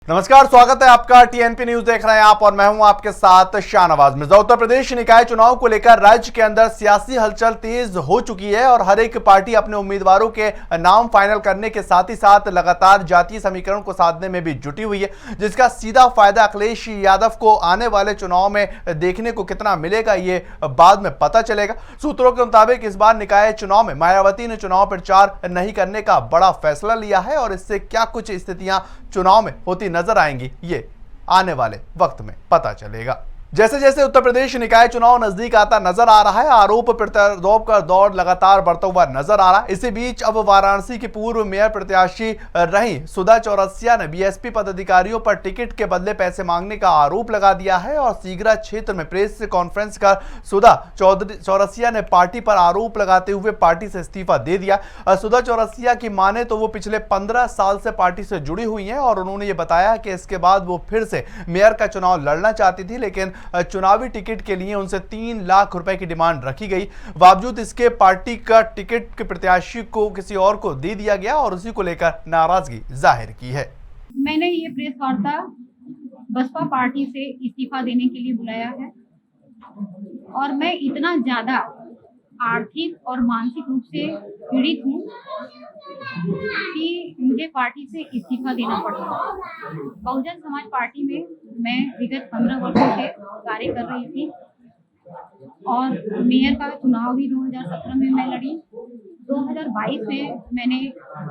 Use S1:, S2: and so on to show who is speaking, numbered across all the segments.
S1: नमस्कार, स्वागत है आपका। टीएनपी न्यूज देख रहे हैं आप और मैं हूं आपके साथ शाहनवाज मिर्जा। उत्तर प्रदेश निकाय चुनाव को लेकर राज्य के अंदर सियासी हलचल तेज हो चुकी है और हर एक पार्टी अपने उम्मीदवारों के नाम फाइनल करने के साथ ही साथ लगातार जातीय समीकरण को साधने में भी जुटी हुई है, जिसका सीधा फायदा अखिलेश यादव को आने वाले चुनाव में देखने को कितना मिलेगा ये बाद में पता चलेगा। सूत्रों के मुताबिक इस बार निकाय चुनाव में मायावती ने चुनाव प्रचार नहीं करने का बड़ा फैसला लिया है और इससे क्या कुछ स्थितियां चुनाव में होती नजर आएंगी ये आने वाले वक्त में पता चलेगा। जैसे जैसे उत्तर प्रदेश निकाय चुनाव नजदीक आता नजर आ रहा है, आरोप प्रत्यारोप का दौर लगातार बढ़ता हुआ नजर आ रहा है। इसी बीच अब वाराणसी की पूर्व मेयर प्रत्याशी रही सुधा चौरसिया ने बीएसपी पदाधिकारियों पर टिकट के बदले पैसे मांगने का आरोप लगा दिया है और सीगरा क्षेत्र में प्रेस कॉन्फ्रेंस कर सुधा चौरसिया ने पार्टी पर आरोप लगाते हुए पार्टी से इस्तीफा दे दिया। सुधा चौरसिया की माने तो वो पिछले 15 साल से पार्टी से जुड़ी हुई हैं और उन्होंने ये बताया कि इसके बाद वो फिर से मेयर का चुनाव लड़ना चाहती थी, लेकिन चुनावी टिकट के लिए उनसे 3 लाख रुपए की डिमांड रखी गई। बावजूद इसके पार्टी का टिकट के प्रत्याशी को किसी और को दे दिया गया और उसी को लेकर नाराजगी जाहिर की है।
S2: मैंने ये प्रेस वार्ता बसपा पार्टी से इस्तीफा देने के लिए बुलाया है और मैं इतना ज्यादा आर्थिक और मानसिक रूप से पीड़ित हूँ कि मुझे पार्टी से इस्तीफा देना पड़ा। बहुजन समाज पार्टी में मैं विगत 15 वर्षों से कार्य कर रही थी और मेयर का चुनाव भी 2017 में मैं लड़ी। 2022 में मैंने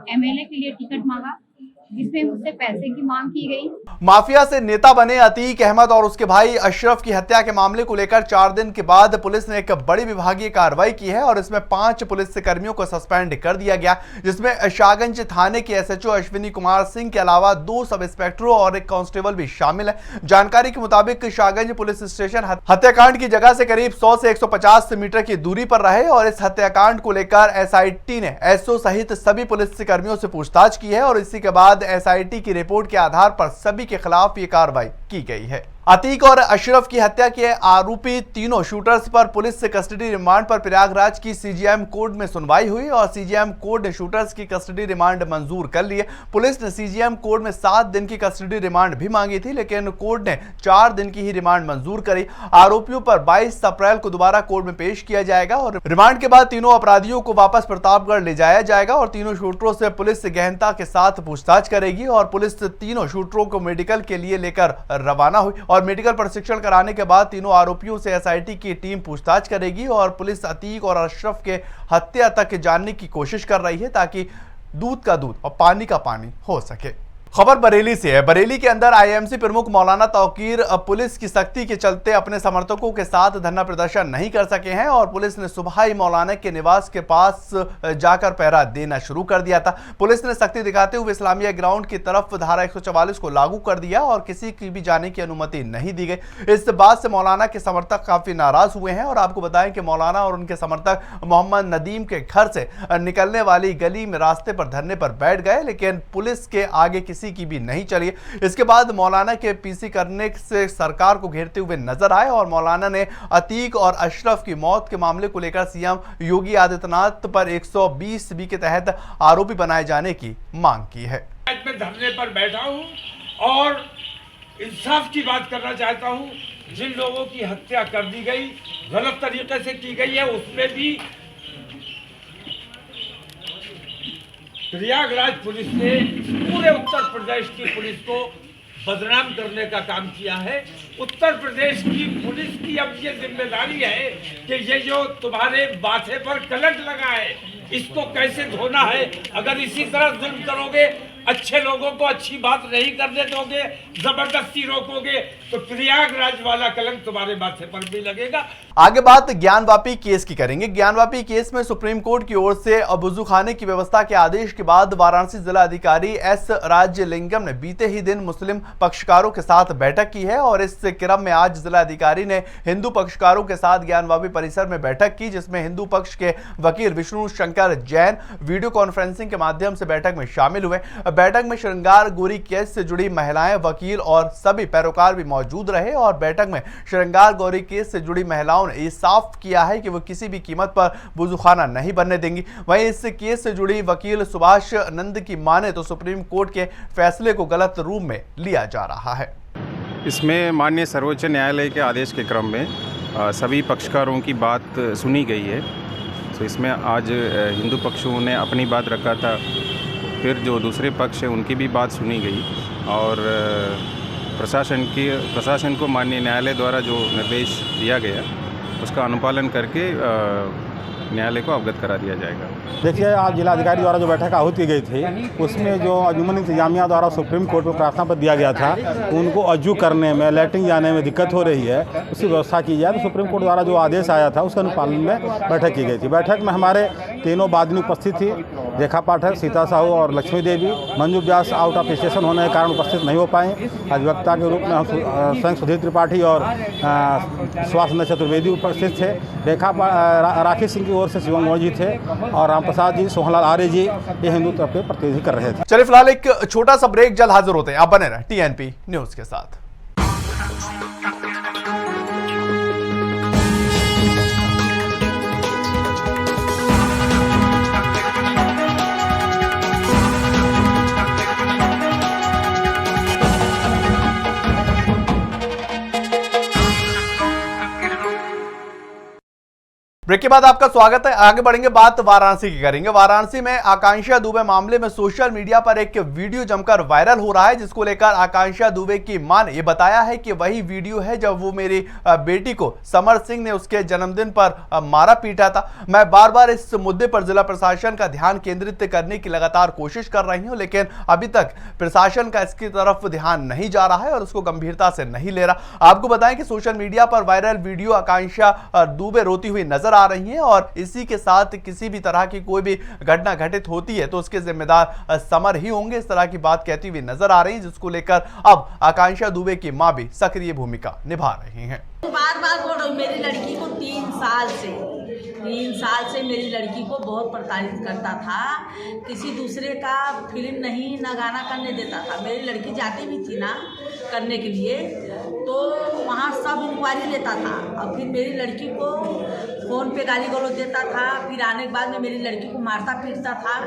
S2: एमएलए के लिए टिकट मांगा जिसमें मुझसे पैसे की मांग की गई।
S1: माफिया से नेता बने अतीक अहमद और उसके भाई अशरफ की हत्या के मामले को लेकर 4 दिन के बाद पुलिस ने एक बड़ी विभागीय कार्रवाई की है और इसमें 5 पुलिस कर्मियों को सस्पेंड कर दिया गया, जिसमें शाहगंज थाने के एसएचओ अश्विनी कुमार सिंह के अलावा 2 सब इंस्पेक्टरों और एक कांस्टेबल भी शामिल है। जानकारी के मुताबिक शाहगंज पुलिस स्टेशन हत्याकांड की जगह से करीब 100 से 150 मीटर की दूरी पर रहे और इस हत्याकांड को लेकर एसआईटी ने एसओ सहित सभी पुलिस कर्मियों से पूछताछ की है और इसी के बाद एसआईटी की रिपोर्ट के आधार पर सभी के खिलाफ ये कार्रवाई की गई है। अतीक और अशरफ की हत्या के आरोपी तीनों शूटर्स पर पुलिस से कस्टडी रिमांड पर प्रयागराज की सीजेएम कोर्ट में सुनवाई हुई और सीजेएम कोर्ट ने शूटर्स की कस्टडी रिमांड मंजूर कर ली है। पुलिस ने सीजेएम कोर्ट में 7 दिन की कस्टडी रिमांड भी मांगी थी, लेकिन कोर्ट ने 4 दिन की ही रिमांड मंजूर करी। आरोपियों पर 22 अप्रैल को दोबारा कोर्ट में पेश किया जाएगा और रिमांड के बाद तीनों अपराधियों को वापस प्रतापगढ़ ले जाया जाएगा और तीनों शूटरों से पुलिस गहनता के साथ पूछताछ करेगी और पुलिस तीनों शूटरों को मेडिकल के लिए लेकर रवाना हुई और मेडिकल प्रशिक्षण कराने के बाद तीनों आरोपियों से एसआईटी की टीम पूछताछ करेगी और पुलिस अतीक और अशरफ के हत्या तक जानने की कोशिश कर रही है ताकि दूध का दूध और पानी का पानी हो सके। खबर बरेली से है। बरेली के अंदर आईएमसी प्रमुख मौलाना तौकीर पुलिस की सख्ती के चलते अपने समर्थकों के साथ धरना प्रदर्शन नहीं कर सके हैं और पुलिस ने सुबह ही मौलाना के निवास के पास जाकर पहरा देना शुरू कर दिया था। पुलिस ने सख्ती दिखाते हुए इस्लामिया ग्राउंड की तरफ धारा 144 को लागू कर दिया और किसी की भी जाने की अनुमति नहीं दी गई। इस बात से मौलाना के समर्थक काफी नाराज हुए हैं और आपको बताएं कि मौलाना और उनके समर्थक मोहम्मद नदीम के घर से निकलने वाली गली में रास्ते पर धरने पर बैठ गए, लेकिन पुलिस के आगे किसी की भी नहीं चली। इसके बाद मौलाना के पीसी करने से सरकार को घेरते हुए नजर आए और मौलाना ने अतीक और अशरफ की मौत के मामले को लेकर सीएम योगी आदित्यनाथ पर 120(b) के तहत आरोपी बनाए जाने की मांग की है।
S3: मैं धरने पर बैठा हूं और इंसाफ की बात करना चाहता हूं। जिन लोगों की हत्या कर दी गई, गलत तरीके से की गई है, उसमें भी प्रयागराज पुलिस ने पूरे उत्तर प्रदेश की पुलिस को बदनाम करने का काम किया है। उत्तर प्रदेश की पुलिस की अब ये जिम्मेदारी है कि ये जो तुम्हारे माथे पर कलंक लगा है इसको कैसे धोना है। अगर इसी तरह जुल्म करोगे, अच्छे लोगों को अच्छी बात नहीं करने दोगे, जबरदस्ती रोकोगे, तो प्रयागराज वाला कलंक तुम्हारे माथे पर भी लगेगा।
S1: आगे बात ज्ञानवापी केस की करेंगे। ज्ञानवापी केस में सुप्रीम कोर्ट की ओर से वजूखाने की व्यवस्था के आदेश के बाद वाराणसी जिला अधिकारी एस राज्यलिंगम ने बीते ही दिन मुस्लिम पक्षकारों के साथ बैठक की है और इस क्रम में आज जिला अधिकारी ने हिंदू पक्षकारों के साथ ज्ञानवापी परिसर में बैठक की, जिसमें हिंदू पक्ष के वकील विष्णु शंकर जैन वीडियो कॉन्फ्रेंसिंग के माध्यम से बैठक में शामिल हुए। बैठक में श्रृंगार गोरी केस से जुड़ी महिलाएं, वकील और सभी पैरोकार भी मौजूद मौजूद रहे और बैठक में श्रृंगार गौरी केस से जुड़ी महिलाओं ने ये साफ किया है कि वो किसी भी कीमत पर वुजूखाना नहीं बनने देंगी। वहीं इस केस से जुड़ी वकील सुभाष नंद की माने तो सुप्रीम कोर्ट के फैसले को गलत रूप में लिया जा रहा है।
S4: इसमें माननीय सर्वोच्च न्यायालय के आदेश के क्रम में सभी पक्षकारों की बात सुनी गई है। तो इसमें आज हिंदू पक्षों ने अपनी बात रखा था, फिर जो दूसरे पक्ष है उनकी भी बात सुनी गई और प्रशासन को माननीय न्यायालय द्वारा जो निर्देश दिया गया उसका अनुपालन करके न्यायालय को अवगत करा दिया जाएगा।
S5: देखिए, आज जिलाधिकारी द्वारा जो बैठक आहूत की गई थी उसमें जो अंजुमन इंतजामिया द्वारा सुप्रीम कोर्ट में प्रार्थना पत्र दिया गया था, उनको अज्जू करने में, लैट्रिन जाने में दिक्कत हो रही है, उसकी व्यवस्था की जाए। तो सुप्रीम कोर्ट द्वारा जो आदेश आया था उसके अनुपालन में बैठक की गई थी। बैठक में हमारे तीनों वादिनी उपस्थित थी, रेखा पाठक, सीता साहू और लक्ष्मी देवी। मंजू व्यास आउट ऑफ स्टेशन होने के कारण उपस्थित नहीं हो पाए। अधिवक्ता के रूप में हम स्वयं सुधीर त्रिपाठी और सुभाष चंद्र चतुर्वेदी उपस्थित थे। राखी सिंह की ओर से शिवम मौजी थे और राम प्रसाद जी, सोहनलाल आर्य जी ये हिंदू तरफ के प्रतिनिधि कर रहे थे।
S1: चलिए फिलहाल एक छोटा सा ब्रेक, जल्द हाजिर होते हैं। आप बने रहे TNP न्यूज के साथ। ब्रेक के बाद आपका स्वागत है। आगे बढ़ेंगे, बात वाराणसी की करेंगे। वाराणसी में आकांक्षा दुबे मामले में सोशल मीडिया पर एक वीडियो जमकर वायरल हो रहा है, जिसको लेकर आकांक्षा दुबे की मां ने यह बताया है कि वही वीडियो है जब वो मेरी बेटी को समर सिंह ने उसके जन्मदिन पर मारा पीटा था। मैं बार बार इस मुद्दे पर जिला प्रशासन का ध्यान केंद्रित करने की लगातार कोशिश कर रही हूँ, लेकिन अभी तक प्रशासन का इसकी तरफ ध्यान नहीं जा रहा है और उसको गंभीरता से नहीं ले रहा। आपको बताएं कि सोशल मीडिया पर वायरल वीडियो आकांक्षा दुबे रोती हुई नजर आ रही है और इसी के साथ किसी भी तरह की कोई भी घटना घटित होती है तो उसके जिम्मेदार समर ही होंगे, इस तरह की बात कहती हुई नजर आ रही है, जिसको लेकर अब आकांक्षा दुबे की मां भी सक्रिय भूमिका निभा रही हैं।
S6: बार बार बोल रही हूँ, मेरी लड़की को 3 साल से मेरी लड़की को बहुत प्रताड़ित करता था। किसी दूसरे का फिल्म नहीं ना गाना करने देता था। मेरी लड़की जाती भी थी ना करने के लिए तो वहाँ सब इंक्वायरी लेता था। अब फिर मेरी लड़की को फ़ोन पे गाली गलौज देता था, फिर आने के बाद में मेरी लड़की को मारता पीटता था।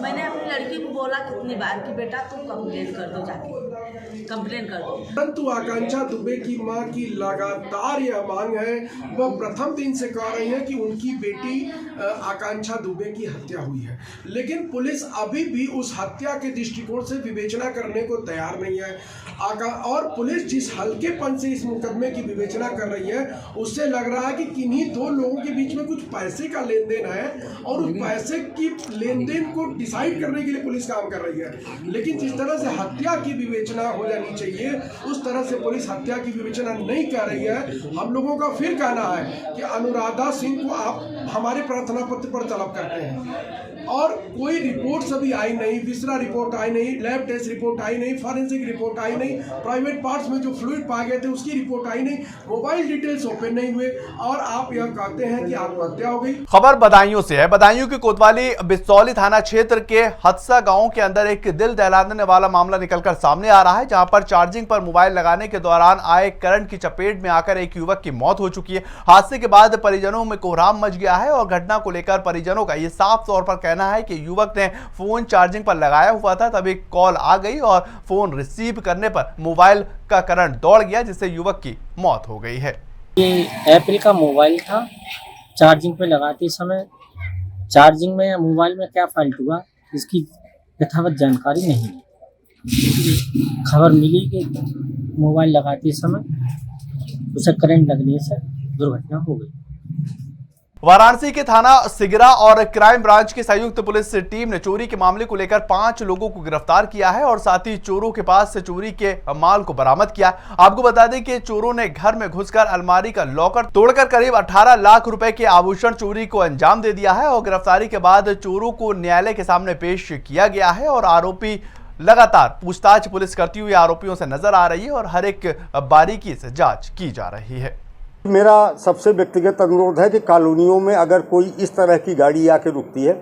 S6: मैंने अपनी लड़की को बोला कितनी बार कि बेटा तुम कंप्लेन कर दो, जाके कंप्लेन कर दो।
S7: परंतु आकांक्षा दुबे की मां की लगातार यह मांग है, वह प्रथम दिन से कह रही है कि उनकी बेटी आकांक्षा दुबे की हत्या हुई है, लेकिन पुलिस अभी भी उस हत्या के दृष्टिकोण से विवेचना करने को तैयार नहीं है। और पुलिस जिस हल्केपन से इस मुकदमे की विवेचना कर रही है उससे लग रहा है कि किन्हीं 2 लोगों के बीच में कुछ पैसे का लेन देन है और उस पैसे की लेन देन को डिसाइड करने के लिए पुलिस काम कर रही है। लेकिन जिस तरह से हत्या की विवेचना हो जानी चाहिए उस तरह से पुलिस हत्या की विवेचना नहीं कर रही है। हम लोगों का फिर कहना है कि अनुराधा सिंह को आप हमारे प्रार्थना पत्र पर तलब करते हैं और कोई रिपोर्ट अभी आई नहीं, विसरा रिपोर्ट आई नहीं, लैब टेस्ट रिपोर्ट आई नहीं, फॉरेंसिक रिपोर्ट आई नहीं, प्राइवेट पार्ट्स में जो फ्लूइड पाए गए थे उसकी रिपोर्ट आई नहीं, मोबाइल डिटेल्स ओपन नहीं हुए और आप यह कहते हैं कि आत्महत्या हो गई।
S1: खबर बदायूं से है। बदायूं की कोतवाली बिसौली थाना क्षेत्र के हदसा गांव के अंदर एक दिल दहला देने वाला मामला निकलकर सामने आ रहा है, जहां पर चार्जिंग पर मोबाइल लगाने के दौरान आए करंट की चपेट में आकर एक युवक की मौत हो चुकी है। हादसे के बाद परिजनों में कोहराम मच गया है और घटना को लेकर परिजनों का यह साफ तौर पर कहना है कि युवक ने फोन चार्जिंग पर लगाया हुआ था, तभी कॉल आ गई और फोन रिसीव करने पर मोबाइल का करंट दौड़ गया, जिससे युवक की मौत हो गई है।
S8: ये एप्रिल का मोबाइल था, चार्जिंग पे लगाते समय चार्जिंग में मोबाइल में क्या फॉल्ट हुआ इसकी यथावत जानकारी नहीं है। खबर मिली कि मोबाइल लगाते समय उसे करंट लगने से दुर्घटना हो गई।
S1: वाराणसी के थाना सिगरा और क्राइम ब्रांच की संयुक्त पुलिस टीम ने चोरी के मामले को लेकर 5 लोगों को गिरफ्तार किया है और साथ ही चोरों के पास से चोरी के माल को बरामद किया। आपको बता दें कि चोरों ने घर में घुसकर अलमारी का लॉकर तोड़कर करीब 18 लाख रुपए के आभूषण चोरी को अंजाम दे दिया है और गिरफ्तारी के बाद चोरों को न्यायालय के सामने पेश किया गया है और आरोपी लगातार पूछताछ पुलिस करती हुई आरोपियों से नजर आ रही है और हर एक बारीकी से जांच की जा रही है।
S5: मेरा सबसे व्यक्तिगत अनुरोध है कि कॉलोनियों में अगर कोई इस तरह की गाड़ी आके रुकती है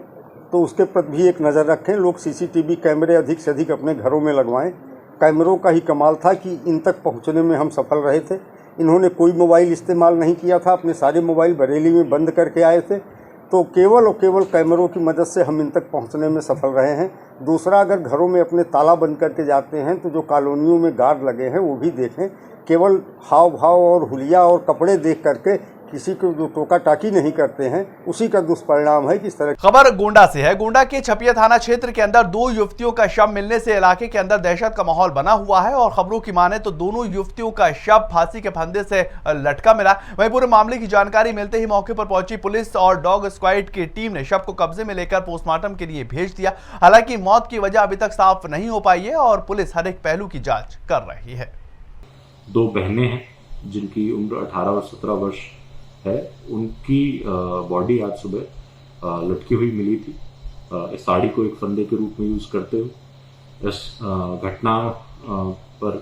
S5: तो उसके प्रति भी एक नज़र रखें। लोग CCTV कैमरे अधिक से अधिक अपने घरों में लगवाएं
S9: कैमरों का ही कमाल था कि इन तक पहुंचने में हम सफल रहे थे। इन्होंने कोई मोबाइल इस्तेमाल नहीं किया था, अपने सारे मोबाइल बरेली में बंद करके आए थे। तो केवल और केवल कैमरों की मदद से हम इन तक पहुंचने में सफल रहे हैं। दूसरा, अगर घरों में अपने ताला बंद करके जाते हैं तो जो कॉलोनियों में गार्ड लगे हैं वो भी देखें। केवल हाव भाव और हुलिया और कपड़े देख करके किसी को जो टोका टाकी नहीं करते हैं, उसी का दुष्परिणाम है कि इस तरह।
S1: खबर गोंडा से है। गोंडा के छपिया थाना क्षेत्र के अंदर 2 युवतियों का शव मिलने से इलाके के अंदर दहशत का माहौल बना हुआ है और खबरों की माने तो दोनों युवतियों का शव फांसी के फंदे से लटका मिला। वहीं पूरे मामले की जानकारी मिलते ही मौके पर पहुंची पुलिस और डॉग स्क्वाड की टीम ने शव को कब्जे में लेकर पोस्टमार्टम के लिए भेज दिया। हालांकि मौत की वजह अभी तक साफ नहीं हो पाई है और पुलिस हर एक पहलू की जांच कर रही है।
S10: 2 बहनें हैं जिनकी उम्र 18 और 17 वर्ष है। उनकी बॉडी आज सुबह लटकी हुई मिली थी, इस साड़ी को एक फंदे के रूप में यूज करते हुए। इस घटना पर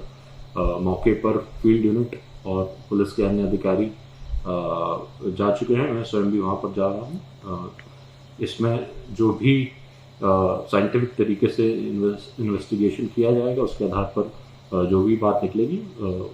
S10: मौके पर फील्ड यूनिट और पुलिस के अन्य अधिकारी जा चुके हैं। मैं स्वयं भी वहां पर जा रहा हूं। इसमें जो भी साइंटिफिक तरीके से इन्वेस्टिगेशन किया जाएगा, उसके आधार पर जो भी बात निकलेगी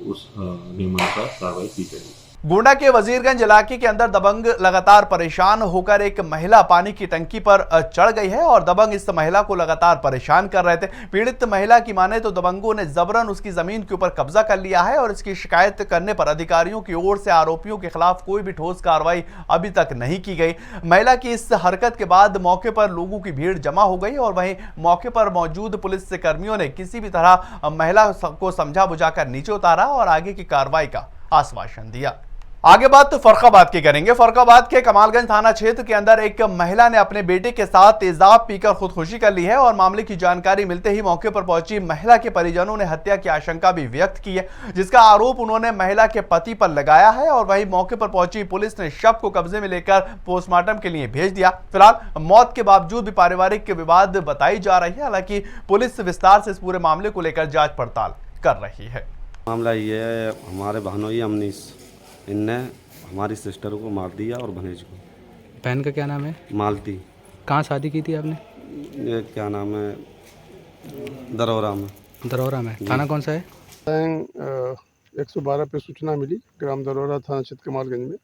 S10: उस नियमानुसार कार्रवाई की जाएगी।
S1: गोंडा के वजीरगंज इलाके के अंदर दबंग लगातार परेशान होकर एक महिला पानी की टंकी पर चढ़ गई है और दबंग इस महिला को लगातार परेशान कर रहे थे। पीड़ित महिला की माने तो दबंगों ने जबरन उसकी जमीन के ऊपर कब्जा कर लिया है और इसकी शिकायत करने पर अधिकारियों की ओर से आरोपियों के खिलाफ कोई भी ठोस कार्रवाई अभी तक नहीं की गई। महिला की इस हरकत के बाद मौके पर लोगों की भीड़ जमा हो गई और वहीं मौके पर मौजूद पुलिस कर्मियों ने किसी भी तरह महिला को समझा बुझाकर नीचे उतारा और आगे की कार्रवाई का आश्वासन दिया। आगे बात तो फर्रुखाबाद की करेंगे। फर्रुखाबाद के कमालगंज थाना क्षेत्र के अंदर एक महिला ने अपने बेटे के साथ तेजाब पीकर खुदकुशी कर ली है और मामले की जानकारी मिलते ही मौके पर पहुंची महिला के परिजनों ने हत्या की आशंका भी व्यक्त की है, जिसका आरोप उन्होंने महिला के पति पर लगाया है और वहीं मौके पर पहुंची पुलिस ने शव को कब्जे में लेकर पोस्टमार्टम के लिए भेज दिया। फिलहाल मौत के बावजूद भी पारिवारिक विवाद बताई जा रही है। हालांकि पुलिस विस्तार से इस पूरे मामले को लेकर जांच पड़ताल कर रही है।
S11: मामला ये है, हमारे बहनोई अमनीस इनने हमारी सिस्टर को मार दिया और भनेज को।
S12: बहन का क्या नाम है?
S11: मालती।
S12: कहाँ शादी की थी आपने?
S11: ये क्या नाम है, दरौरा में।
S12: दरौरा में। थाना कौन सा है?
S13: 112 पे सूचना मिली ग्राम दरौरा थाना क्षेत्र कमालगंज में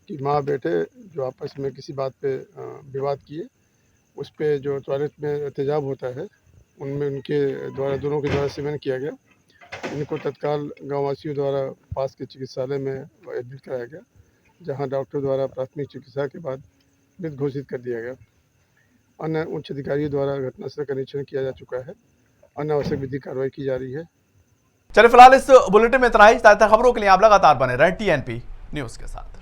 S13: कि माँ बेटे जो आपस में किसी बात पे विवाद किए, उस पे जो टॉयलेट में तेजाब होता है उनमें उनके द्वारा दोनों के द्वारा सेवन किया गया। इनको तत्काल गाँववासियों द्वारा पास के चिकित्सालय में एडमिट कराया गया, जहां डॉक्टर द्वारा प्राथमिक चिकित्सा के बाद मृत घोषित कर दिया गया। अन्य उच्च अधिकारियों द्वारा घटनास्थल का निरीक्षण किया जा चुका है। अन्य आवश्यक विधिक कार्रवाई की जा रही है।
S1: चलिए फिलहाल इस बुलेटिन में इतना ही। ज्यादातर खबरों के लिए आप लगातार बने रहें TNP न्यूज के साथ।